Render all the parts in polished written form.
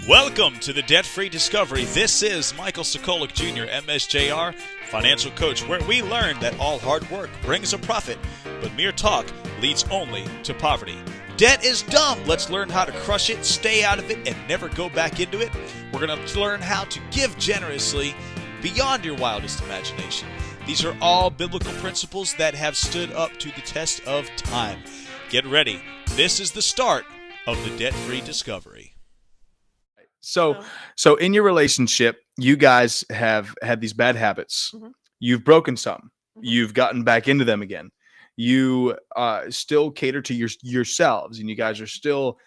Welcome to the Debt-Free Discovery. This is Michael Sokolic Jr., MSJR, financial coach, where we learn that all hard work brings a profit, but mere talk leads only to poverty. Debt is dumb. Let's learn how to crush it, stay out of it, and never go back into it. We're going to learn how to give generously beyond your wildest imagination. These are all biblical principles that have stood up to the test of time. Get ready. This is the start of the Debt-Free Discovery. So in your relationship, you guys have had these bad habits. Mm-hmm. You've broken some. Mm-hmm. You've gotten back into them again. You still cater to yourselves, and you guys are still,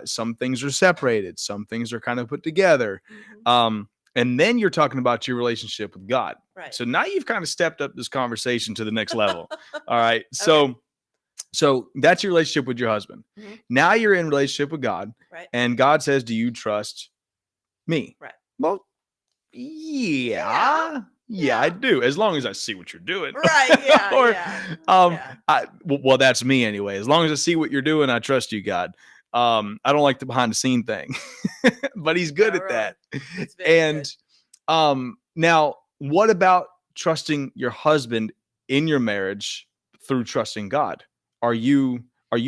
some things are separated. Some things are kind of put together. Mm-hmm. And then you're talking about your relationship with God. Right. So now you've kind of stepped up this conversation to the next level. All right. Okay. So that's your relationship with your husband. Mm-hmm. Now you're in relationship with God. Right. And God says, do you trust me? Right. Well, yeah, I do. As long as I see what you're doing. Right. Yeah. Well, that's me anyway. As long as I see what you're doing, I trust you, God. I don't like the behind the scene thing, but he's good at that. It's very And good. now what about trusting your husband in your marriage through trusting God? Are you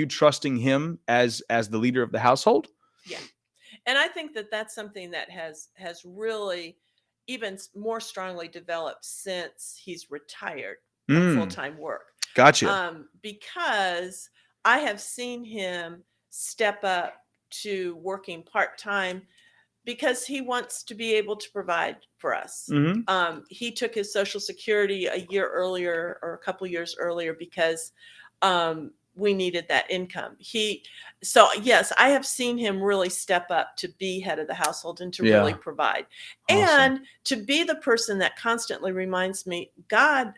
trusting him as the leader of the household? Yeah. And I think that that's something that has really even more strongly developed since he's retired from full-time work. Gotcha. Because I have seen him step up to working part-time because he wants to be able to provide for us. Mm-hmm. He took his Social Security a year earlier or a couple years earlier because we needed that income. So yes, I have seen him really step up to be head of the household and to really provide. Awesome. And to be the person that constantly reminds me, God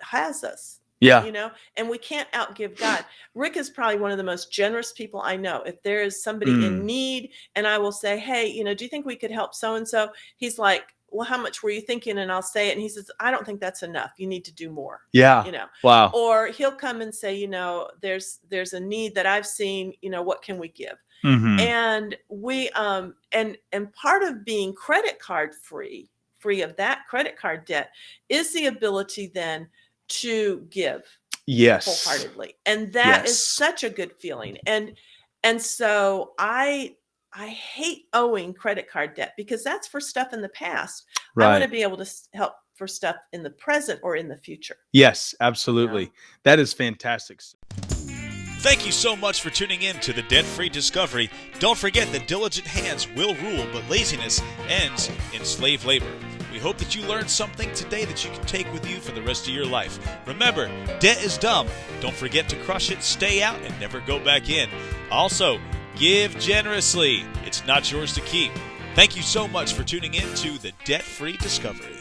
has us. Yeah. And we can't outgive God. Rick is probably one of the most generous people I know. If there is somebody in need and I will say, hey, do you think we could help so-and-so? He's like, well, how much were you thinking? And I'll say it. And he says, I don't think that's enough. You need to do more. Yeah. Wow. Or he'll come and say, there's a need that I've seen, what can we give? Mm-hmm. And we, and part of being credit card free of that credit card debt is the ability then to give wholeheartedly. And that is such a good feeling. And so I hate owing credit card debt because that's for stuff in the past. Right. I want to be able to help for stuff in the present or in the future. Yes, absolutely. That is fantastic. Thank you so much for tuning in to the Debt-Free Discovery. Don't forget that diligent hands will rule, but laziness ends in slave labor. We hope that you learned something today that you can take with you for the rest of your life. Remember, debt is dumb. Don't forget to crush it, stay out, and never go back in. Also, give generously. It's not yours to keep. Thank you so much for tuning in to the Debt-Free Discovery.